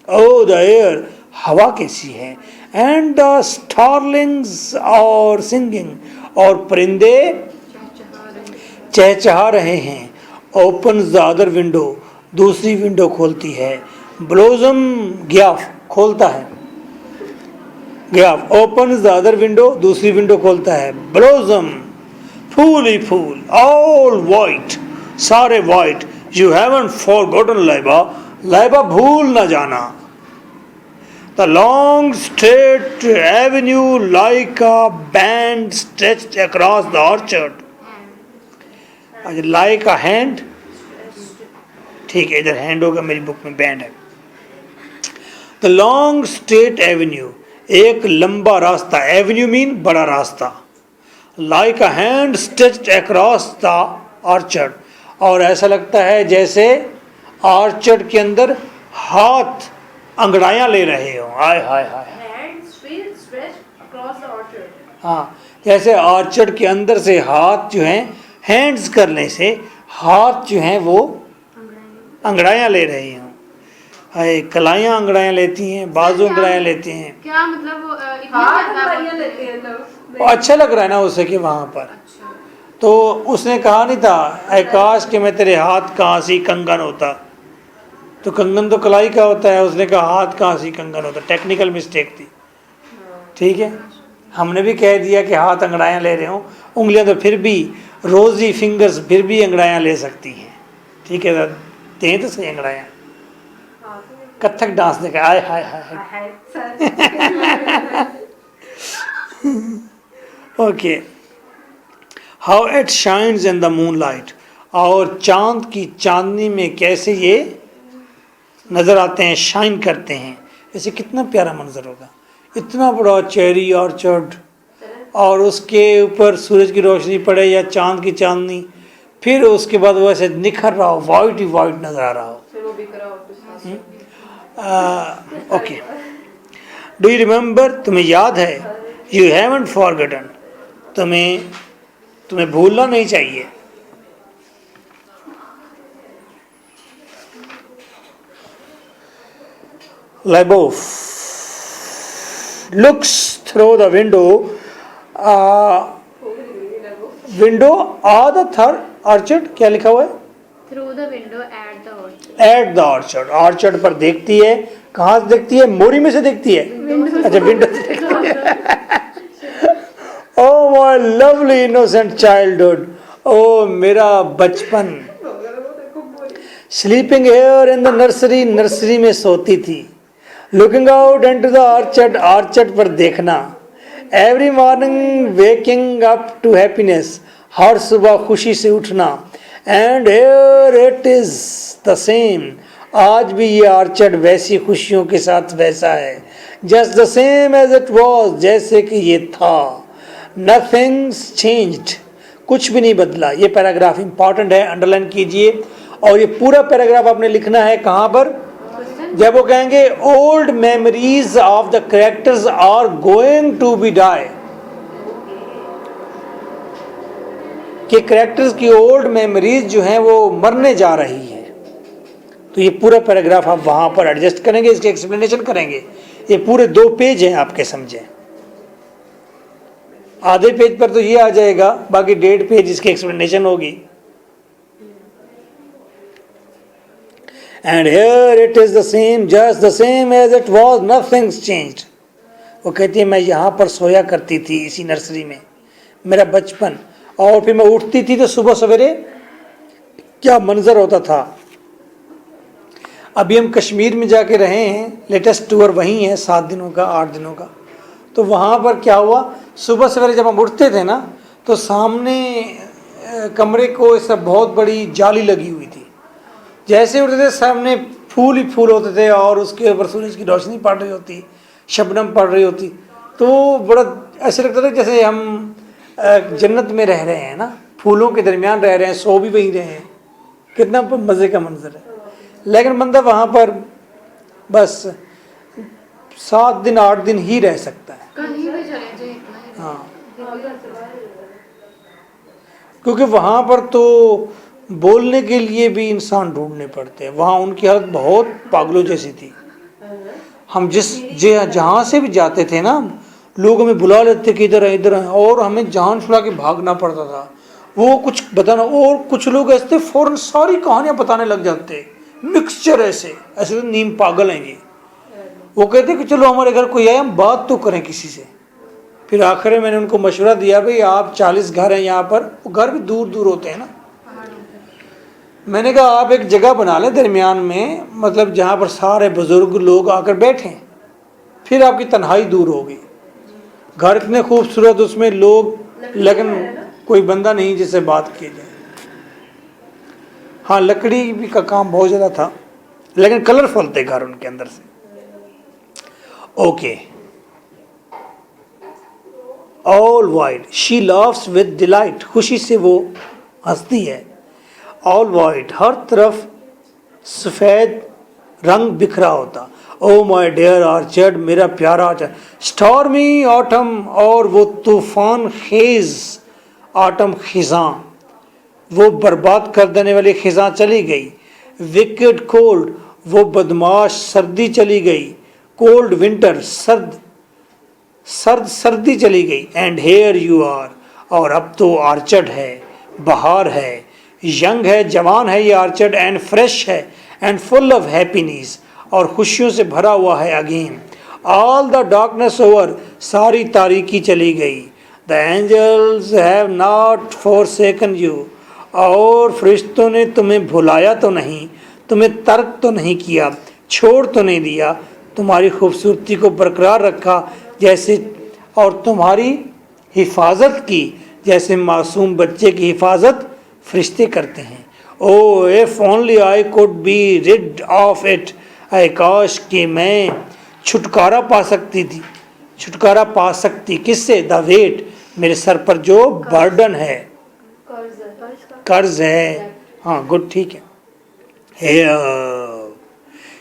ओ द एयर, हवा कैसी है। एंड द स्टारलिंग्स और सिंगिंग, और परिंदे चहचहा रहे हैं। ओपन द अदर विंडो, दूसरी विंडो खोलती है। ब्लोजम, ग्याफ, खोलता है। ग्याफ, ओपन द अदर विंडो, दूसरी विंडो खोलता है। ब्लोजम, फूल ही फूल, ऑल वाइट, सारे white. You haven't forgotten Laiba, Laiba भूल न जाना। The long straight Avenue like a band stretched across the orchard, like a hand, ठीक है, इधर हैंड होगा, मेरी बुक में बैंड है। द लॉन्ग स्ट्रेट एवेन्यू, एक लंबा रास्ता, एवेन्यू मीन बड़ा रास्ता। Like a hand stretched across the orchard, और ऐसा लगता है जैसे ऑर्चर्ड के अंदर हाथ अंगड़ाइयाँ ले रहे हो। हाय हाय हाय, Hands stretched across the orchard. हाँ, जैसे ऑर्चर्ड के अंदर से हाथ जो हैं, हैंड्स करने से हाथ जो हैं वो अंगड़ाइयाँ ले रहे हैं। हाय, कलाइयाँ अंगड़ाइयाँ लेती हैं, बाजू अंगड़ाइयाँ लेती हैं। क्या मतलब वो इतनी हाथ ज्यादा अंगड़ाइयाँ लेते हैं लोग। और अच्छा लग रहा है ना उसे कि वहाँ पर। अच्छा, तो उसने कहा नहीं था आकाश के मैं तेरे हाथ कहाँ सी कंगन होता, तो कंगन तो कलाई का होता है, उसने कहा हाथ कहाँ सी कंगन होता। टेक्निकल मिस्टेक थी, ठीक है। हमने भी कह दिया कि हाथ अंगड़ाइयाँ ले रहे हो, उंगलियां तो फिर भी, रोजी फिंगर्स फिर भी अंगड़ाइयाँ ले सकती हैं, ठीक है। दें तो सही अंगड़ाइयाँ। कथक डांस देखा, आय हाय हाय। Okay, how it shines in the moonlight, और चांद की चांदनी में कैसे ये नज़र आते हैं, शाइन करते हैं। ऐसे कितना प्यारा मंजर होगा, इतना बड़ा चेरी ऑर्चर्ड, और उसके ऊपर सूरज की रोशनी पड़े या चांद की चांदनी, फिर उसके बाद वो ऐसे निखर रहा हो, वाइट ही वाइट नज़र आ रहा हो। ओके, डू यू रिमेंबर, तुम्हें याद है। यू हैवंट फॉरगॉटन, तुम्हें भूलना नहीं चाहिए। Labov looks through the window. Window at the third orchard, क्या लिखा हुआ है? Through the window at the orchard. At the orchard, orchard पर देखती है। कहाँ से देखती है? मोरी में से देखती है। अच्छा, विंडो से देखती है। Oh my lovely innocent childhood, ओ मेरा बचपन। Sleeping here in the nursery, nursery में सोती थी। Looking out into the orchard, orchard पर देखना। Every morning waking up to happiness, हर सुबह खुशी से उठना। And here it is the same, आज भी ये ऑर्चर्ड वैसी खुशियों के साथ वैसा है। Just the same as it was, जैसे कि ये था। नथिंग्स चेंज्ड, कुछ भी नहीं बदला। ये पैराग्राफ इंपॉर्टेंट है, अंडरलाइन कीजिए। और ये पूरा पैराग्राफ आपने लिखना है कहाँ पर? जब वो कहेंगे old memories of the characters are going to be die, कि कैरेक्टर्स की ओल्ड मेमोरीज जो हैं वो मरने जा रही हैं। तो ये पूरा पैराग्राफ आप वहां पर एडजस्ट करेंगे, इसके एक्सप्लेनेशन करेंगे। ये पूरे 2 पेज हैं आपके, समझे। आधे पेज पर तो ये आ जाएगा, बाकी 1.5 पेज इसकी एक्सप्लेनेशन होगी। And here it is the same, just the same as it was, nothing's changed. वो कहती है मैं यहाँ पर सोया करती थी इसी नर्सरी में, मेरा बचपन। और फिर मैं उठती थी तो सुबह सवेरे क्या मंजर होता था। अभी हम कश्मीर में जाके रहे हैं, लेटेस्ट टूर वहीं है, 7 दिनों का 8 दिनों का। तो वहाँ पर क्या हुआ, सुबह सवेरे जब हम उठते थे ना, तो सामने कमरे को इस बहुत बड़ी जाली लगी हुई थी। जैसे उठते थे सामने फूल ही फूल होते थे, और उसके ऊपर सूरज की रोशनी पड़ रही होती, शबनम पड़ रही होती। तो बड़ा ऐसे लगता था जैसे हम जन्नत में रह रहे हैं ना, फूलों के दरमियान रह रहे हैं, सो भी वहीं रहे हैं। कितना मज़े का मंजर है। लेकिन बंदा वहाँ पर बस 7 दिन 8 दिन ही रह सकता है। कहीं भी चले जाए इतना ही हाँ, घर से बाहर क्योंकि वहाँ पर तो बोलने के लिए भी इंसान ढूंढने पड़ते हैं। वहाँ उनकी हालत बहुत पागलों जैसी थी। हम जहाँ से भी जाते थे ना, लोग हमें बुला लेते कि इधर है इधर है, और हमें जान छुड़ा के भागना पड़ता था। वो कुछ बताना, और कुछ लोग ऐसे थे फौरन सारी कहानियां बताने लग जाते, मिक्सचर ऐसे ऐसे तो नीम पागल हैं ये। वो कहते कि चलो हमारे घर कोई आए, हम बात तो करें किसी से। फिर आखिर में मैंने उनको मशवरा दिया, भाई आप 40 घर हैं यहाँ पर, वो घर भी दूर दूर होते हैं ना। पहाड़ों पे। मैंने कहा आप एक जगह बना लें दरमियान में, मतलब जहाँ पर सारे बुजुर्ग लोग आकर बैठें, फिर आपकी तन्हाई दूर होगी। घर इतने खूबसूरत, उसमें लोग, लेकिन कोई बंदा नहीं जिससे बात की जाए। हाँ, लकड़ी भी का काम बहुत ज़्यादा था, लेकिन कलरफुल थे घर उनके अंदर से। Okay, all white she loves with delight, खुशी से वो हंसती है। ऑल वाइट, हर तरफ सफ़ेद रंग बिखरा होता। ओ माय डियर ऑर्चर्ड, मेरा प्यारा ऑर्चर्ड। स्टॉर्मी ऑटम, और वो तूफान खेज ऑटम खिजां, वो बर्बाद कर देने वाली खिजां चली गई। विकेड कोल्ड, वो बदमाश सर्दी चली गई। कोल्ड विंटर, सर्दी चली गई। एंड हेयर यू आर, और अब तो ऑर्चर्ड है, बहार है, यंग है, जवान है ये ऑर्चर्ड, एंड फ्रेश है, एंड फुल ऑफ हैप्पीनेस, और खुशियों से भरा हुआ है again. All the darkness over, सारी तारीकी चली गई। The angels have not forsaken you, और फरिश्तों ने तुम्हें भुलाया तो नहीं, तुम्हें तर्क तो नहीं किया, छोड़ तो नहीं दिया, तुम्हारी खूबसूरती को बरकरार रखा जैसे, और तुम्हारी हिफाजत की जैसे मासूम बच्चे की हिफाजत फरिश्ते करते हैं। Oh if only I could be rid of it, काश कि मैं छुटकारा पा सकती थी, छुटकारा पा सकती किससे? द वेट, मेरे सर पर जो बर्डन है, कर्ज है। हाँ गुड, ठीक है।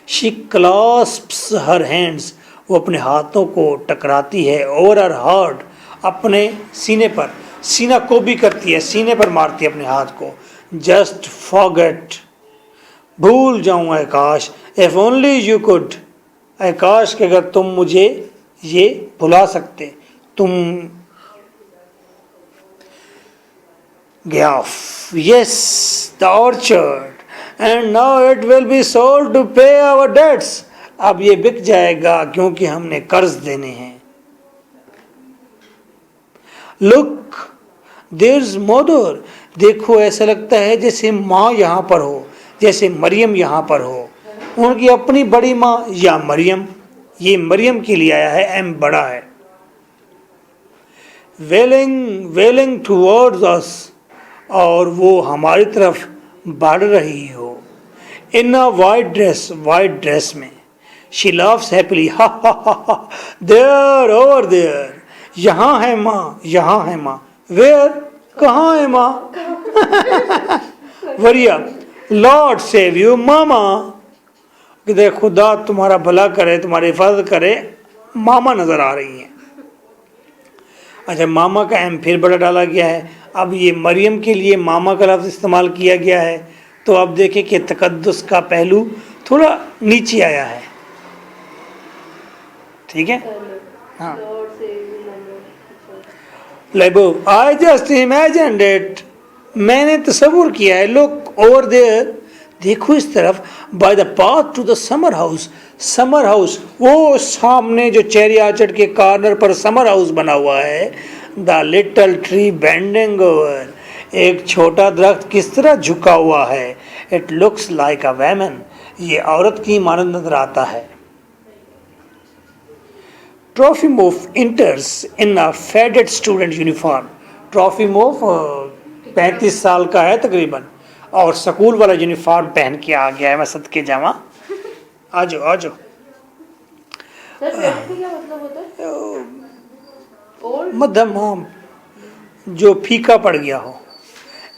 शी क्लास्प्स हर हैंड्स, वो अपने हाथों को टकराती है। ओवर हर हार्ट, अपने सीने पर, सीना को भी करती है, सीने पर मारती है अपने हाथ को। जस्ट फॉरगेट, भूल जाऊँ आकाश। इफ ओनली यू कुड, आकाश के अगर तुम मुझे ये भुला सकते, तुम। गया, yes, the orchard, and now it will be sold to pay our debts. अब ये बिक जाएगा क्योंकि हमने कर्ज देने हैं। Look, there's mother, देखो ऐसा लगता है जैसे माँ यहाँ पर हो, जैसे मरियम यहाँ पर हो, उनकी अपनी बड़ी माँ या मरियम। ये मरियम के लिए आया है, एम बड़ा है। वेलिंग टुवर्ड्स अस, और वो हमारी तरफ बढ़ रही हो। इन अ वाइट ड्रेस में। शी लव्स हैप्पीली, हा हा हा, देयर ओवर देयर, यहाँ है माँ, यहाँ है माँ। वेयर, कहाँ है माँ? वरिया, लॉर्ड सेव यू मामा, कि खुदा तुम्हारा भला करे, तुम्हारी हिफाजत करे, मामा नजर आ रही हैं। अच्छा, मामा का एम फिर बड़ा डाला गया है। अब ये मरियम के लिए मामा का लफ्ज़ इस्तेमाल किया गया है, तो अब देखें कि तकद्दुस का पहलू थोड़ा नीचे आया है। ठीक है, हाँ। लेबो, आई जस्ट इमेजिन्ड इट, मैंने तस्वुर किया है। लुक ओवर देयर, देखो इस तरफ। By the path to the summer house, summer house, वो सामने जो चेरी ऑर्चर्ड के कॉर्नर पर समर हाउस बना हुआ है। The little tree bending over, एक छोटा दरख्त किस तरह झुका हुआ है। It looks like a woman, ये औरत की मानद नजर आता है। Trofimov enters in a faded student uniform, Trofimov 35 साल का है तकरीबन, और स्कूल वाला यूनिफॉर्म पहन के आ गया है। मैं सदके जावा, आ जाओ आ जाओ। सर फेडेड का क्या मतलब होता है? ओल्ड, मध्यम, हाँ, जो फीका पड़ गया हो।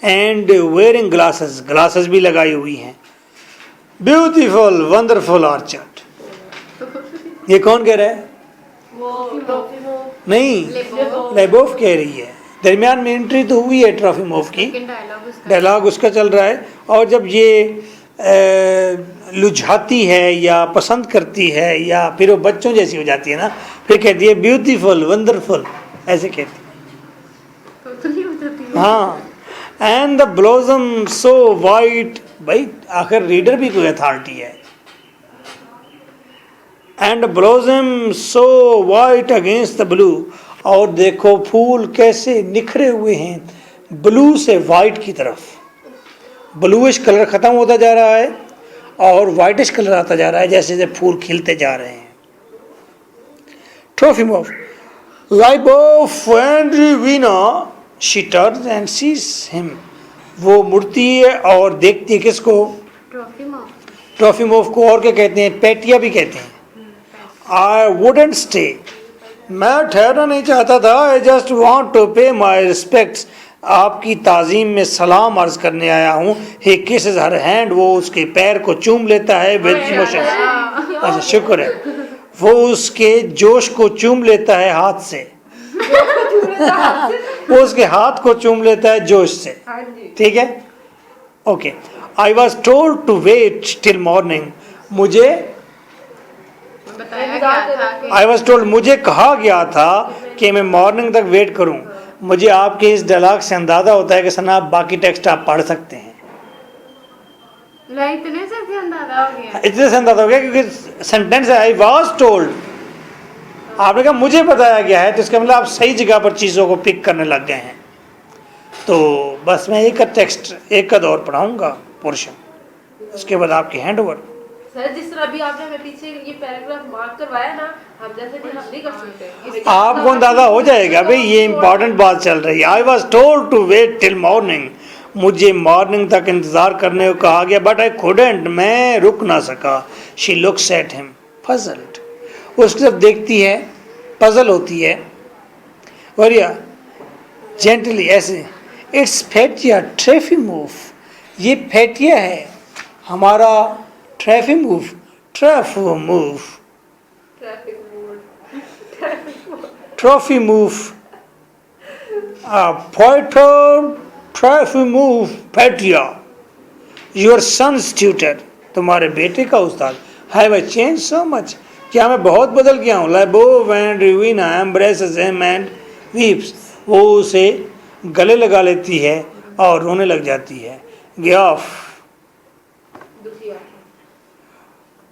एंड वेयरिंग ग्लासेस, ग्लासेस भी लगाई हुई हैं. Beautiful wonderful orchard. ये कौन कह रहा है? नहीं, लेबोफ कह रही है. दरमियान में एंट्री तो हुई है ट्रॉफिमोव की, लेकिन डायलॉग उसका डायलॉग उसका चल रहा है. और जब ये लुझाती है या पसंद करती है या फिर वो बच्चों जैसी हो जाती है ना, फिर कहती है ब्यूटीफुल वंडरफुल, ऐसे कहती है. तो नहीं हो जाती है. हाँ. And the blossom so white. भाई आखिर रीडर भी कोई अथॉरिटी है. And blossom so white against the blue. और देखो फूल कैसे निखरे हुए हैं ब्लू से वाइट की तरफ. ब्लूइश कलर खत्म होता जा रहा है और वाइटिश कलर आता जा रहा है जैसे जैसे फूल खिलते जा रहे हैं. ट्रोफिमोव, लाइबोफ एंड रीना, she turns and sees him. वो मुड़ती है और देखती है किसको? ट्रॉफिमोव. ट्रोफिमोव को और क्या कहते हैं? पेटिया भी कहते हैं. I wouldn't stay. मैं ठहरना नहीं चाहता था. आई जस्ट वॉन्ट टू पे माई रिस्पेक्ट्स. आपकी ताज़ीम में सलाम अर्ज करने आया हूँ. ही किसेस हर हैंड. वो उसके पैर को चूम लेता है विद इमोशन. अच्छा शुक्र है. वो उसके जोश को चूम लेता है हाथ से. वो उसके हाथ को चूम लेता है जोश से. ठीक है, okay. I was told to wait till morning. मुझे बताया गया था कि आई वॉज टोल्ड, मुझे कहा गया था कि मैं मॉर्निंग तक वेट करूं. मुझे आपके इस डायलॉग से अंदाजा होता है कि सना आप बाकी टेक्स्ट आप पढ़ सकते हैं. इतने से अंदाजा हो गया. इतने से अंदाजा हो गया क्योंकि सेंटेंस है आई वॉज टोल्ड. आपने कहा मुझे बताया गया है, तो इसका मतलब आप सही जगह पर चीज़ों को पिक करने लग गए हैं. तो बस मैं एक टेक्स्ट एक का दौर पढ़ाऊँगा पोर्शन, उसके बाद आपके हैंड ओवर. सर जिस तरह अभी आपने हमें पीछे ये पैराग्राफ मार्क करवाया ना, हम जैसे कि हम नहीं कर सकते. आपको अंदाजा हो जाएगा भाई ये इंपॉर्टेंट बात चल रही है. I was told to wait till morning. मुझे मॉर्निंग तक इंतज़ार करने को कहा गया. But I couldn't. मैं रुक ना सका. She looks at him puzzled. उसकी तरफ देखती है, पजल होती है. वरिया जेंटली ऐसे. It's Petya Trofimov. ये फेटिया है हमारा ट्रेफिमोव. ट्रेफिमोव ट्रॉफिमोव फाइटर Trofimov Petya your son's tutor. तुम्हारे बेटे का उस्ताद. Have I change so much. क्या मैं बहुत बदल गया हूँ? लाइबोव एंड रीना एम्ब्रेसेस हिम एंड वीप्स. वो उसे गले लगा लेती है और रोने लग जाती है. Gayev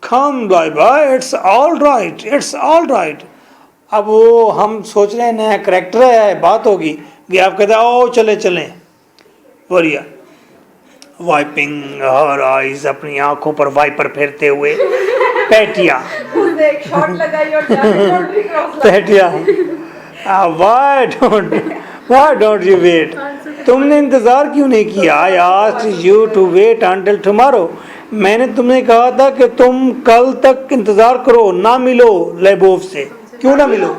come Lyuba, it's all right, it's all right. अब वो हम सोच रहे हैं नया करेक्टर है, बात होगी. ग्याफ कहता है ओ चले चले. वरिया वाइपिंग हर आइज. अपनी आंखों पर वाइपर फेरते हुए पेटिया. उसने एक शॉट लगाई और जाके boundary cross Petya why don't you wait. तुमने इंतज़ार क्यों नहीं किया? I asked you to wait until tomorrow. मैंने तुमने कहा था कि तुम कल तक इंतज़ार करो, ना मिलो लेबोव से. क्यों ना मिलो?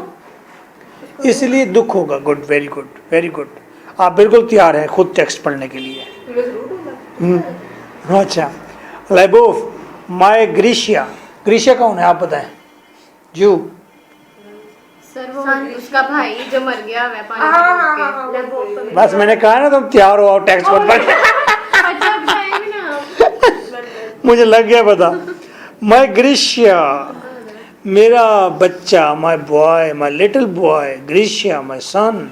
इसलिए दुख होगा. Good, very good, very good. आप बिल्कुल तैयार हैं खुद टेक्स्ट पढ़ने के लिए. अच्छा. लेबोव माय ग्रीशिया. ग्रीशिया कौन है आप बताएं? जू. सर वो उसका भाई जो मर गया है पानी में. बस मैंने कहा ना तुम तैयार हो और टेक्स्ट पढ़. अच्छा बताएंगे ना आप. मुझे लग गया पता. माय ग्रीशिया मेरा बच्चा. My boy, my little boy. Grisha my son.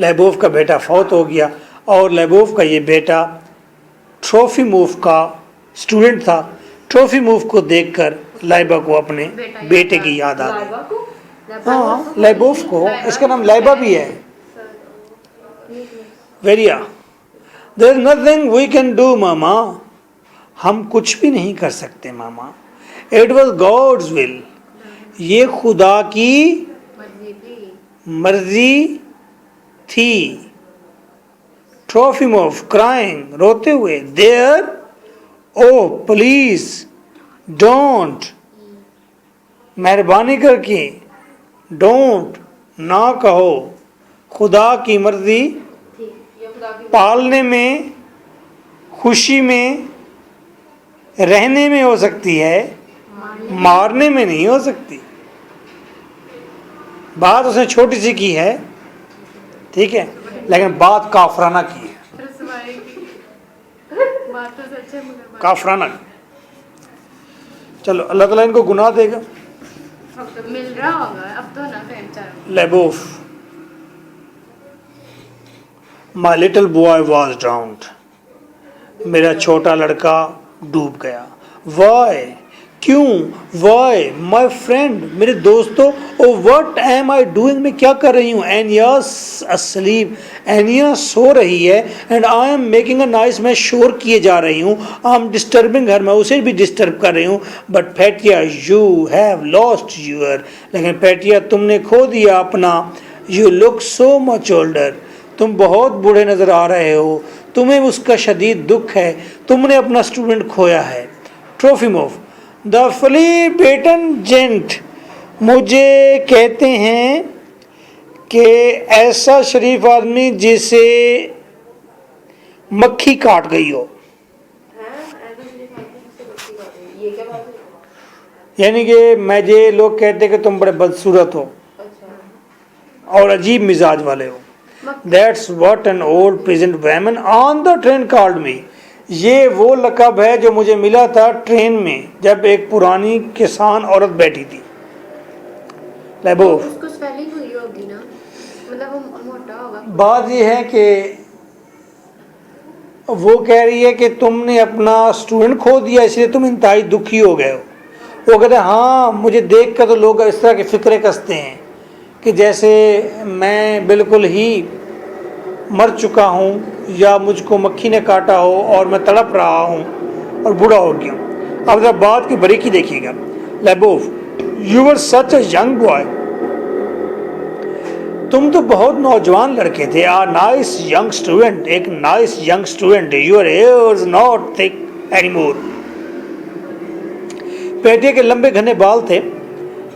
Lyubov का बेटा फौत हो गया और लेबोव का ये बेटा ट्रोफिमोव का स्टूडेंट था. ट्रोफिमोव को देखकर लाइबा को अपने बेटे की याद आ गई. हाँ लेबोव को. इसका नाम लाइबा भी है. Varya there is nothing we can do mama. हम कुछ भी नहीं कर सकते मामा. It was God's will. ये खुदा की मर्जी थी. Trofimov crying. रोते हुए. There oh please don't. मेहरबानी करके. डोंट ना कहो. खुदा की मर्जी खुदा की पालने में, खुशी में, रहने में हो सकती है, मारने में नहीं हो सकती। बात उसने छोटी सी की है, ठीक है, लेकिन बात काफराना की है, रसवाई की बात तो सच है मगर बात काफराना की। चलो, अल्लाह ताला इनको गुनाह देगा। अब तो मिल रहा होगा अब तो ना फिर चारों Lyubov, my little boy was drowned, मेरा छोटा लड़का डूब गया। वाई, क्यों? वाई माई फ्रेंड, मेरे दोस्तों। Oh what am I doing, मैं क्या कर रही हूँ? एनिया अस्लीप, एनिया सो रही है। And I am making a noise, मैं शोर किए जा रही हूँ। आई एम डिस्टर्बिंग हर, मैं उसे भी डिस्टर्ब कर रही हूँ। But Petya you have lost your, लेकिन फैटिया तुमने खो दिया अपना। You look so much older, तुम बहुत बूढ़े नज़र आ रहे हो, तुम्हें उसका शदीद दुख है, तुमने अपना स्टूडेंट खोया है। ट्रोफिमोव, द फ्लीबेटन जेंट, मुझे कहते हैं कि ऐसा शरीफ आदमी जिसे मक्खी काट गई हो। हैं ऐसा मुझे खाते से बच्ची बात है, ये क्या बात है? यानी कि मुझे लोग कहते हैं कि तुम बड़े बदसूरत हो अच्छा, और अजीब मिजाज वाले हो। That's what an old peasant woman on the train called me. ये वो लक़ब है जो मुझे मिला था ट्रेन में जब एक पुरानी किसान औरत बैठी थी। लेबोफ, उसको स्वेलिंग हुई होगी ना, मतलब वो मोटा होगा। बात ये है कि वो कह रही है कि तुमने अपना स्टूडेंट खो दिया इसलिए तुम इंतहाई दुखी हो गए हो। वो कहते हैं हाँ, मुझे देख कर तो लोग इस तरह के फ़िक्रे कसते हैं कि जैसे मैं बिल्कुल ही मर चुका हूँ या मुझको मक्खी ने काटा हो और मैं तड़प रहा हूँ और बूढ़ा हो गया हूँ। अब जरा बात की बारीकी देखिएगा। Lyubov, you were such a young boy, तुम तो बहुत नौजवान लड़के थे। आ नाइस यंग स्टूडेंट, एक nice young student. Your hair's not thick anymore, Petya के लंबे घने बाल थे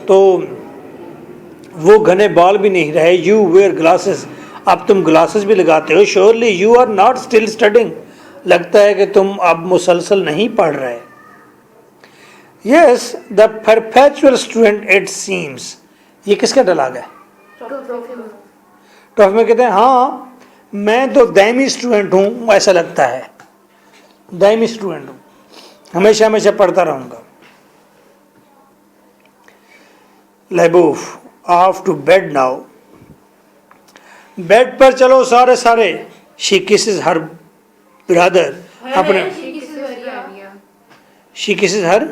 तो वो घने बाल भी नहीं रहे। यू वेयर ग्लासेस, अब तुम ग्लासेस भी लगाते हो। Surely you are not still studying, लगता है कि तुम अब मुसलसल नहीं पढ़ रहे। Yes the perpetual student it seems, ये किसका डायलॉग है? टॉफ में कहते हैं हाँ मैं तो दायमी स्टूडेंट हूँ, ऐसा लगता है दायमी स्टूडेंट हूँ, हमेशा हमेशा पढ़ता रहूँगा। Lyubov, off to bed now, bed पर चलो सारे सारे। शी किसेस हर ब्रदर, अपने शी किसेस हर,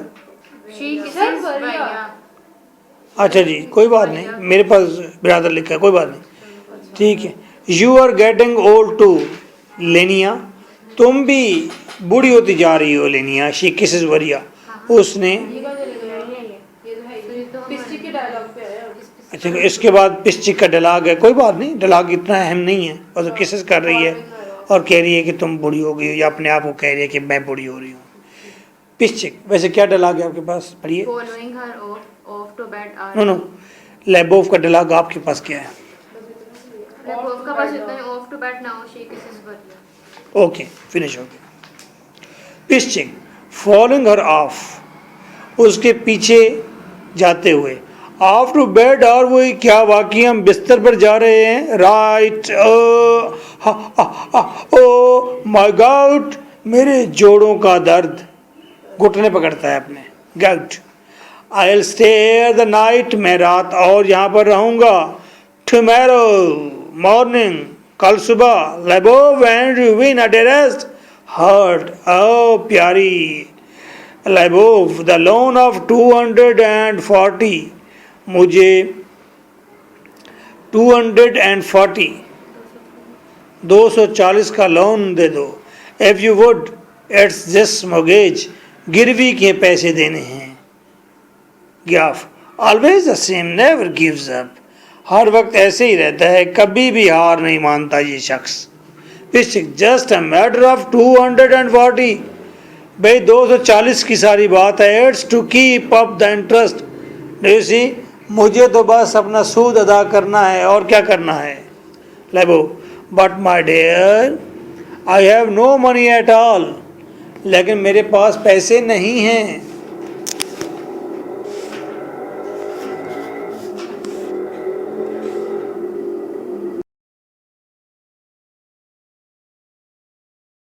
अच्छा जी कोई बात नहीं, मेरे पास ब्रदर लिखा है, कोई बात नहीं, ठीक है। You are getting old too Lyonya, तुम भी बूढ़ी होती जा रही हो लेनिया। शी किसेस वरिया, उसने, पिस्टिक के डायलॉग पे आया। अच्छा इसके बाद पिस्टिक का डायलॉग है, कोई बात नहीं, डायलॉग इतना अहम नहीं है। और तो किसेस कर रही है और कह रही है कि तुम बूढ़ी हो गई हो, या अपने आप को कह रही है कि मैं बूढ़ी हो रही हूँ। पिस्टिक, वैसे क्या डायलॉग है आपके पास, पढ़िए। Following her off to bed are no no, Lyubov का डायलॉग आपके पास क्या है? लेबोफ का पास इतना है, off to bed now she kisses Varia. Okay, finish हो गया। पिस्टिक, फॉलोइंग हर ऑफ, उसके पीछे जाते हुए। ऑफ टू बेड, और वो क्या वाकई हम बिस्तर पर जा रहे हैं। राइट, ओ माय गॉड, मेरे जोड़ों का दर्द, घुटने पकड़ता है अपने, God. I will stay the night, मैं रात और यहाँ पर रहूँगा। टुमारो मॉर्निंग, कल सुबह। Lyubov when you win a rest hurt, ओ प्यारी। लेबोफ, द लोन ऑफ 240, मुझे 240 का लोन दे दो। If you would, it's just mortgage, गिरवी के पैसे देने हैं। Gayev, always the same, never gives up, हर वक्त ऐसे ही रहता है, कभी भी हार नहीं मानता ये शख्स। Pishchik, just a matter of 240, भाई 240 की सारी बात है। It's to keep up the interest, do see, मुझे तो बस अपना सूद अदा करना है और क्या करना है। लेबो, but my dear I have no money at all, लेकिन मेरे पास पैसे नहीं हैं।